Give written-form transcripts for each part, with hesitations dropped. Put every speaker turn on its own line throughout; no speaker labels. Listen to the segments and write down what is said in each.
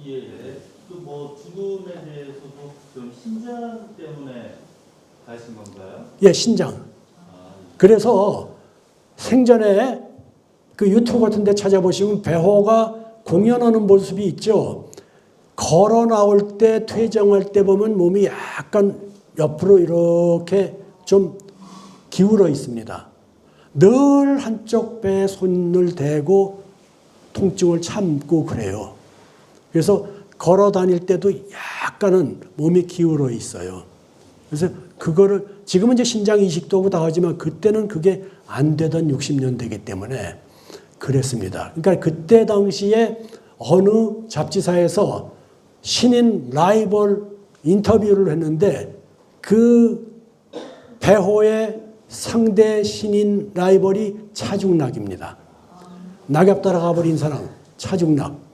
예. 그 뭐 죽음에 대해서도 좀 신장 때문에 가신 건가요?
예, 신장. 그래서 생전에 그 유튜브 같은 데 찾아보시면 배호가 공연하는 모습이 있죠. 걸어 나올 때, 퇴장할 때 보면 몸이 약간 옆으로 이렇게 좀 기울어 있습니다. 늘 한쪽 배에 손을 대고 통증을 참고 그래요. 그래서 걸어 다닐 때도 약간은 몸이 기울어 있어요. 그래서 그거를 지금은 이제 신장 이식도 하고 다 하지만 그때는 그게 안 되던 60년대이기 때문에 그랬습니다. 그러니까 그때 당시에 어느 잡지사에서 신인 라이벌 인터뷰를 했는데 그 배호의 상대 신인 라이벌이 차중락입니다. 낙엽 따라가 버린 사람, 차중락.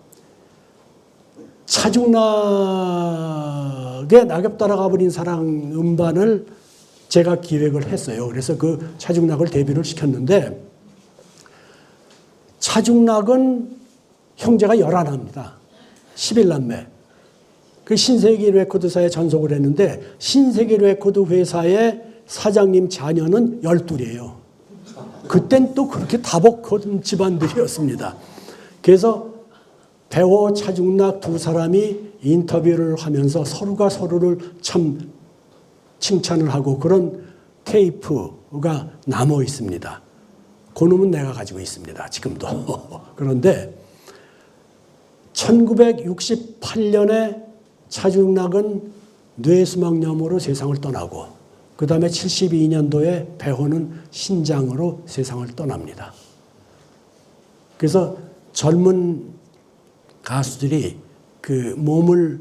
차중락의 낙엽 따라가 버린 사랑 음반을 제가 기획을 했어요. 그래서 그 차중락을 데뷔를 시켰는데 차중락은 형제가 11입니다. 11남매. 그 신세계 레코드사에 전속을 했는데 신세계 레코드 회사의 사장님 자녀는 12이에요. 그땐 또 그렇게 다복한 집안들이었습니다. 그래서 배호 차중락 두 사람이 인터뷰를 하면서 서로가 서로를 참 칭찬을 하고 그런 테이프가 남아 있습니다. 그 놈은 내가 가지고 있습니다. 지금도. 그런데 1968년에 차중락은 뇌수막염으로 세상을 떠나고 그 다음에 72년도에 배호는 신장으로 세상을 떠납니다. 그래서 젊은 가수들이 그 몸을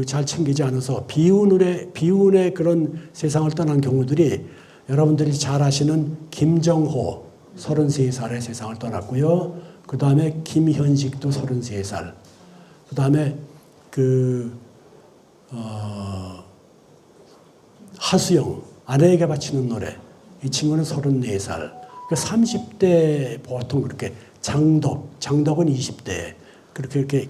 잘 챙기지 않아서 비운의 그런 세상을 떠난 경우들이 여러분들이 잘 아시는 김정호 33살에 세상을 떠났고요. 그 다음에 김현식도 33살. 그 다음에 하수영 아내에게 바치는 노래. 이 친구는 34살. 그러니까 30대 보통 그렇게 장덕은 20대. 그렇게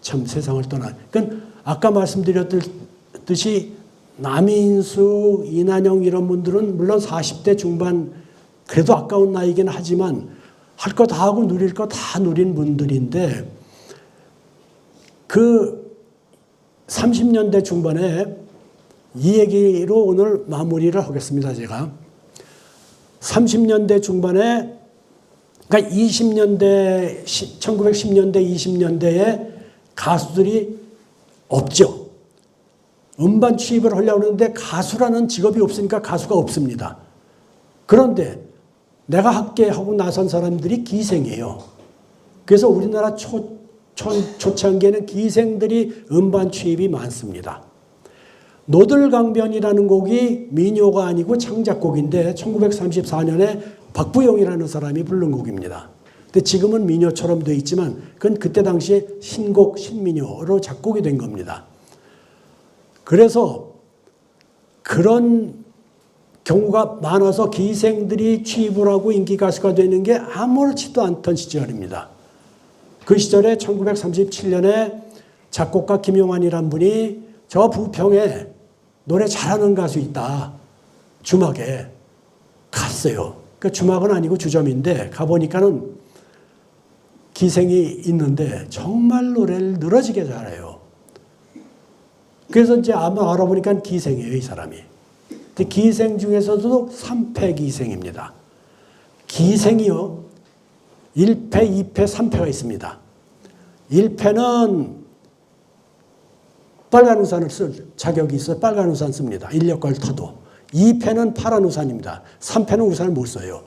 참 세상을 떠난. 그러니까 아까 말씀드렸듯이 남인수, 이난영 이런 분들은 물론 40대 중반 그래도 아까운 나이긴 하지만 할 거 다 하고 누릴 거 다 누린 분들인데 그 30년대 중반에 이 얘기로 오늘 마무리를 하겠습니다. 제가 30년대 중반에 그러니까 20년대 1910년대 20년대에 가수들이 없죠. 음반 취입을 하려고 하는데 가수라는 직업이 없으니까 가수가 없습니다. 그런데 내가 할게 하고 나선 사람들이 기생이에요. 그래서 우리나라 초창기에는 기생들이 음반 취입이 많습니다. 노들강변이라는 곡이 민요가 아니고 창작곡인데 1934년에 박부영이라는 사람이 부른 곡입니다. 근데 지금은 민요처럼 되어 있지만 그건 그때 당시에 신곡, 신민요로 작곡이 된 겁니다. 그래서 그런 경우가 많아서 기생들이 취입을 하고 인기 가수가 되는 게 아무렇지도 않던 시절입니다. 그 시절에 1937년에 작곡가 김용환이란 분이 저 부평에 노래 잘하는 가수 있다. 주막에 갔어요. 그러니까 주막은 아니고 주점인데 가보니까는 기생이 있는데 정말 노래를 늘어지게 잘해요. 그래서 이제 아마 알아보니까 기생이에요, 이 사람이. 근데 기생 중에서도 3패 기생입니다. 기생이요. 1패, 2패, 3패가 있습니다. 1패는 빨간 우산을 쓸 자격이 있어 빨간 우산 씁니다. 인력거를 타도. 2패는 파란 우산입니다. 3패는 우산을 못 써요.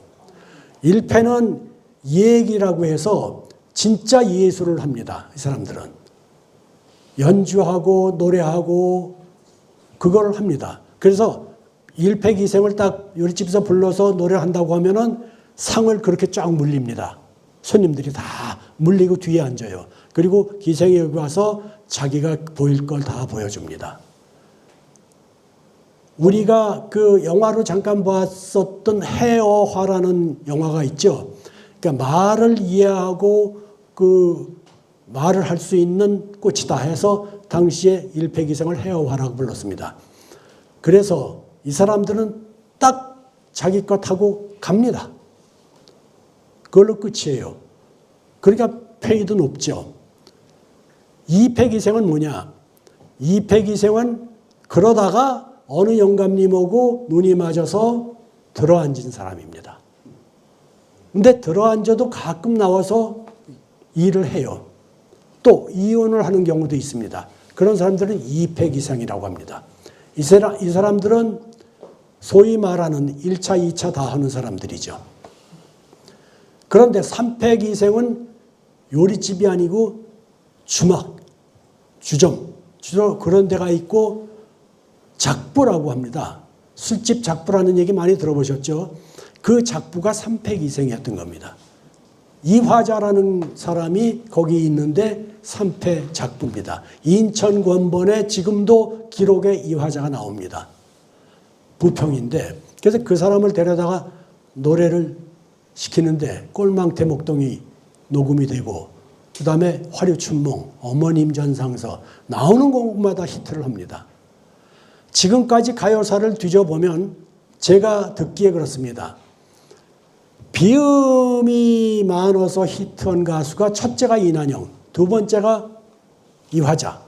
1패는 예기라고 해서 진짜 예술을 합니다. 이 사람들은. 연주하고 노래하고 그걸 합니다. 그래서 1패 기생을 딱 요리집에서 불러서 노래한다고 하면은 상을 그렇게 쫙 물립니다. 손님들이 다 물리고 뒤에 앉아요. 그리고 기생이 여기 와서 자기가 보일 걸 다 보여줍니다. 우리가 그 영화로 잠깐 봤었던 해어화라는 영화가 있죠. 그러니까 말을 이해하고 그 말을 할 수 있는 꽃이다 해서 당시에 일패기생을 해어화라고 불렀습니다. 그래서 이 사람들은 딱 자기 것 하고 갑니다. 그걸로 끝이에요. 그러니까 페이도 높죠. 이패기생은 뭐냐? 이패기생은 그러다가 어느 영감님하고 눈이 맞아서 들어앉은 사람입니다. 근데 들어앉아도 가끔 나와서 일을 해요. 또 이혼을 하는 경우도 있습니다. 그런 사람들은 이패기생이라고 합니다. 이 사람들은 소위 말하는 1차, 2차 다 하는 사람들이죠. 그런데 3패기생은 요리집이 아니고 주막, 주점 그런 데가 있고 작부라고 합니다. 술집 작부라는 얘기 많이 들어보셨죠? 그 작부가 3패기생이었던 겁니다. 이화자라는 사람이 거기 있는데 3패 작부입니다. 인천 권본에 지금도 기록에 이화자가 나옵니다. 부평인데 그래서 그 사람을 데려다가 노래를 시키는데 꼴망태 목동이 녹음이 되고 그 다음에 화류춘몽, 어머님 전상서 나오는 곡마다 히트를 합니다. 지금까지 가요사를 뒤져보면 제가 듣기에 그렇습니다. 비음이 많아서 히트한 가수가 첫째가 이난영, 두 번째가 이화자,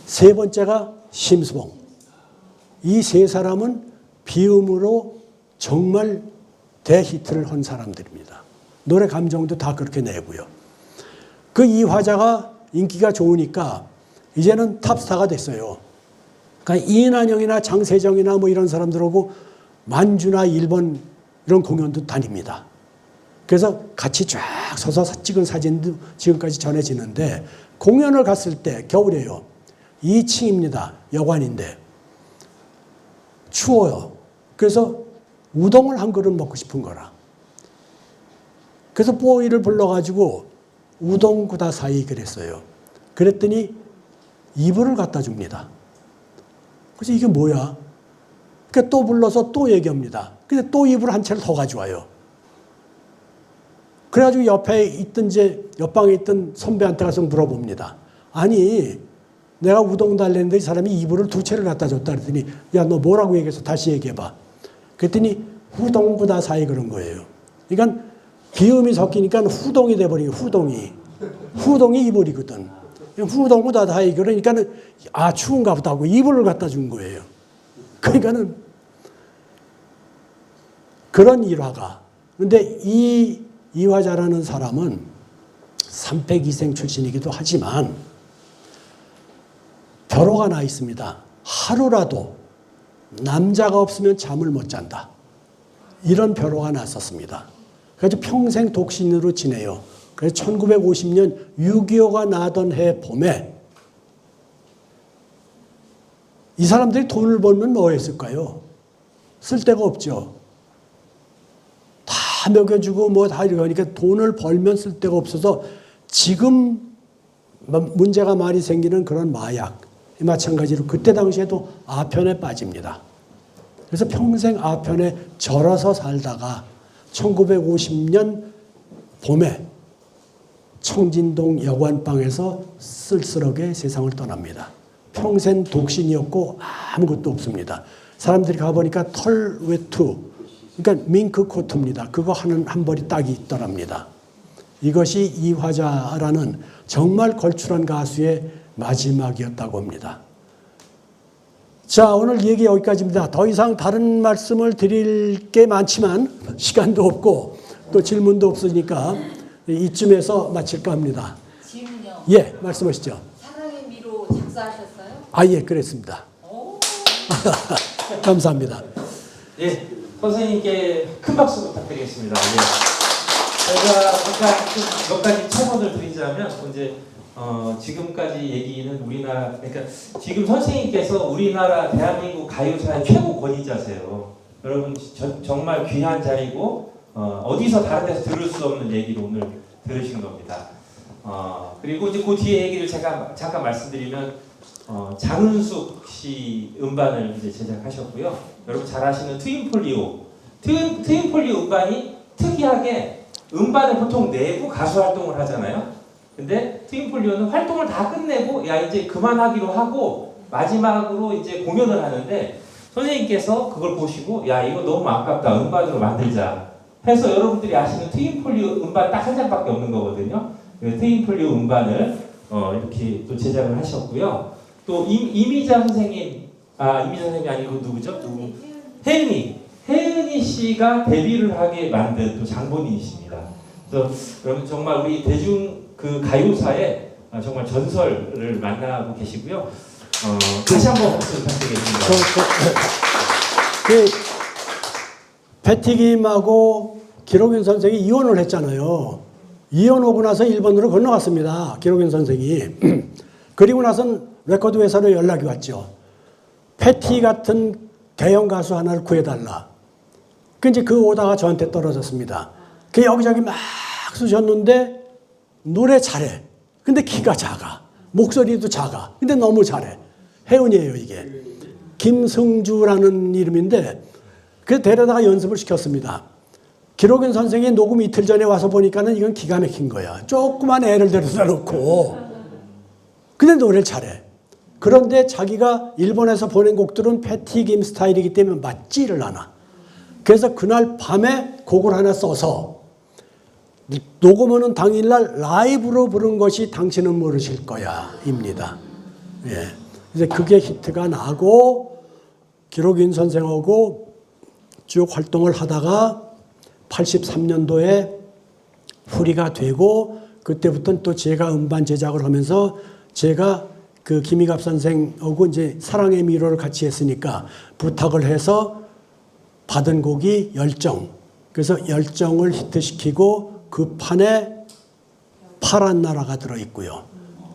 세 번째가 심수봉. 이 세 사람은 비음으로 정말 대히트를 한 사람들입니다. 노래 감정도 다 그렇게 내고요. 그 이화자가 인기가 좋으니까 이제는 탑스타가 됐어요. 그러니까 이난영이나 장세정이나 뭐 이런 사람들하고 만주나 일본 이런 공연도 다닙니다. 그래서 같이 쫙 서서 찍은 사진도 지금까지 전해지는데 공연을 갔을 때 겨울이에요. 2층입니다. 여관인데 추워요. 그래서 우동을 한 그릇 먹고 싶은 거라. 그래서 뽀이를 불러가지고 우동 구다사이 그랬어요. 그랬더니 이불을 갖다 줍니다. 그래서 이게 뭐야? 그러니까 또 불러서 또 얘기합니다. 근데 또 이불 한 채를 더 가져와요. 그래가지고 옆에 있던 옆방에 있던 선배한테 가서 물어봅니다. 아니 내가 우동 달랬는데 이 사람이 이불을 두 채를 갖다 줬다 그랬더니 야 너 뭐라고 얘기해서 다시 얘기해봐. 그랬더니 후동구다 사이 그런 거예요. 그러니까 비음이 섞이니까 후동이 돼버리고 후동이 이불이거든. 후동구다 사이 그러니까는 아 추운가 보다 하고 이불을 갖다 준 거예요. 그러니까는 그런 일화가. 근데 이 이화자라는 사람은 삼패기생 출신이기도 하지만 벼로가 나 있습니다. 하루라도 남자가 없으면 잠을 못 잔다. 이런 벼로가 났었습니다. 그래서 평생 독신으로 지내요. 그래서 1950년 6.25가 나던 해 봄에 이 사람들이 돈을 벌면 뭐 했을까요? 쓸 데가 없죠. 다 먹여주고 뭐 다 이러니까 돈을 벌면 쓸 데가 없어서 지금 문제가 많이 생기는 그런 마약 마찬가지로 그때 당시에도 아편에 빠집니다. 그래서 평생 아편에 절어서 살다가 1950년 봄에 청진동 여관방에서 쓸쓸하게 세상을 떠납니다. 평생 독신이었고 아무것도 없습니다. 사람들이 가보니까 털 외투, 그러니까 밍크 코트입니다. 그거 한 벌이 딱 있더랍니다. 이것이 이화자라는 정말 걸출한 가수의 마지막이었다고 합니다. 자, 오늘 얘기 여기까지입니다. 더 이상 다른 말씀을 드릴 게 많지만 시간도 없고 또 질문도 없으니까 이쯤에서 마칠까 합니다.
질문요.
예, 말씀하시죠.
사랑의 미로 작사하셨어요?
아, 예, 그랬습니다. 감사합니다.
예, 선생님께 큰 박수 부탁드리겠습니다. 예. 제가 잠깐 몇 가지 첨언을 드리자면 이제 지금까지 얘기는 우리나라, 그러니까 지금 선생님께서 우리나라 대한민국 가요사의 최고 권위자세요. 여러분 정말 귀한 자리고 어디서 다른 데서 들을 수 없는 얘기를 오늘 들으신 겁니다. 그리고 이제 그 뒤에 얘기를 제가 잠깐 말씀드리면 장은숙 씨 음반을 이제 제작하셨고요. 여러분 잘 아시는 트윈폴리오 음반이 특이하게 음반에 보통 내부 가수 활동을 하잖아요. 근데 트윈폴리오는 활동을 다 끝내고 야 이제 그만하기로 하고 마지막으로 이제 공연을 하는데 선생님께서 그걸 보시고 야 이거 너무 아깝다 음반으로 만들자 해서 여러분들이 아시는 트윈폴리오 음반 딱 한 장밖에 없는 거거든요. 트윈폴리오 음반을 이렇게 또 제작을 하셨고요. 또 이미자 선생님 이미자 선생님이 아니고 누구죠? 혜은이 씨가 데뷔를 하게 만든 또 장본인이십니다. 그래서 여러분 정말 우리 대중 그 가요사에 정말 전설을 만나고 계시고요. 다시 한번 박수 부탁드리겠습니다.
배티김하고 기록윤 선생이 이혼을 했잖아요. 이혼하고 나서 일본으로 건너갔습니다. 기록윤 선생이. 그리고 나선 레코드 회사로 연락이 왔죠. 패티 같은 대형 가수 하나를 구해달라. 이제 그 오다가 저한테 떨어졌습니다. 그 여기저기 막 쑤셨는데 노래 잘해. 근데 키가 작아. 목소리도 작아. 근데 너무 잘해. 혜은이에요, 이게. 김승주라는 이름인데 그래서 데려다가 연습을 시켰습니다. 기록윤 선생이 녹음 이틀 전에 와서 보니까는 이건 기가 막힌 거야. 조그만 애를 데려다 놓고. 근데 노래를 잘해. 그런데 자기가 일본에서 보낸 곡들은 패티김 스타일이기 때문에 맞지를 않아. 그래서 그날 밤에 곡을 하나 써서 녹음하는 당일날 라이브로 부른 것이 당신은 모르실 거야 입니다. 예. 그래서 그게 히트가 나고 기록윤 선생하고 쭉 활동을 하다가 83년도에 후리가 되고 그때부터는 또 제가 음반 제작을 하면서 제가 그 김희갑 선생하고 이제 사랑의 미로를 같이 했으니까 부탁을 해서 받은 곡이 열정. 그래서 열정을 히트시키고 그 판에 파란 나라가 들어있고요.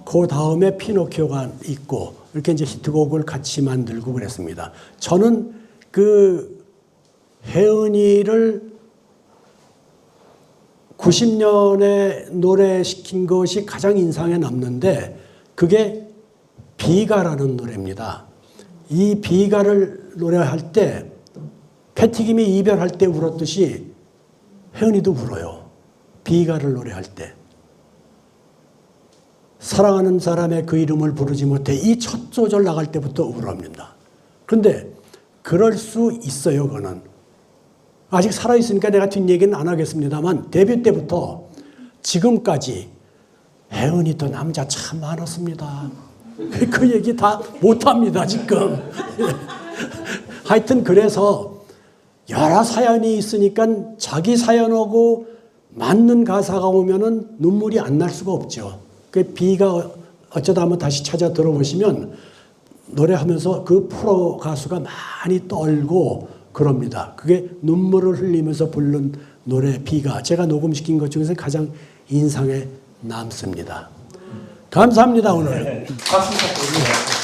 그 다음에 피노키오가 있고 이렇게 이제 히트곡을 같이 만들고 그랬습니다. 저는 그 혜은이를 90년에 노래시킨 것이 가장 인상에 남는데 그게 비가라는 노래입니다. 이 비가를 노래할 때 패티김이 이별할 때 울었듯이 혜은이도 울어요. 비가를 노래할 때. 사랑하는 사람의 그 이름을 부르지 못해 이 첫 소절 나갈 때부터 울었습니다. 그런데 그럴 수 있어요, 그거는. 아직 살아있으니까 내가 뒷얘기는 안 하겠습니다만 데뷔 때부터 지금까지 혜은이도 남자 참 많았습니다. 그 얘기 다 못합니다, 지금. 하여튼 그래서 여러 사연이 있으니까 자기 사연하고 맞는 가사가 오면은 눈물이 안 날 수가 없죠. 그 비가 어쩌다 한번 다시 찾아 들어보시면 노래하면서 그 프로 가수가 많이 떨고 그럽니다. 그게 눈물을 흘리면서 부른 노래 비가 제가 녹음시킨 것 중에서 가장 인상에 남습니다. 감사합니다, 오늘.
박수 부탁드립니다.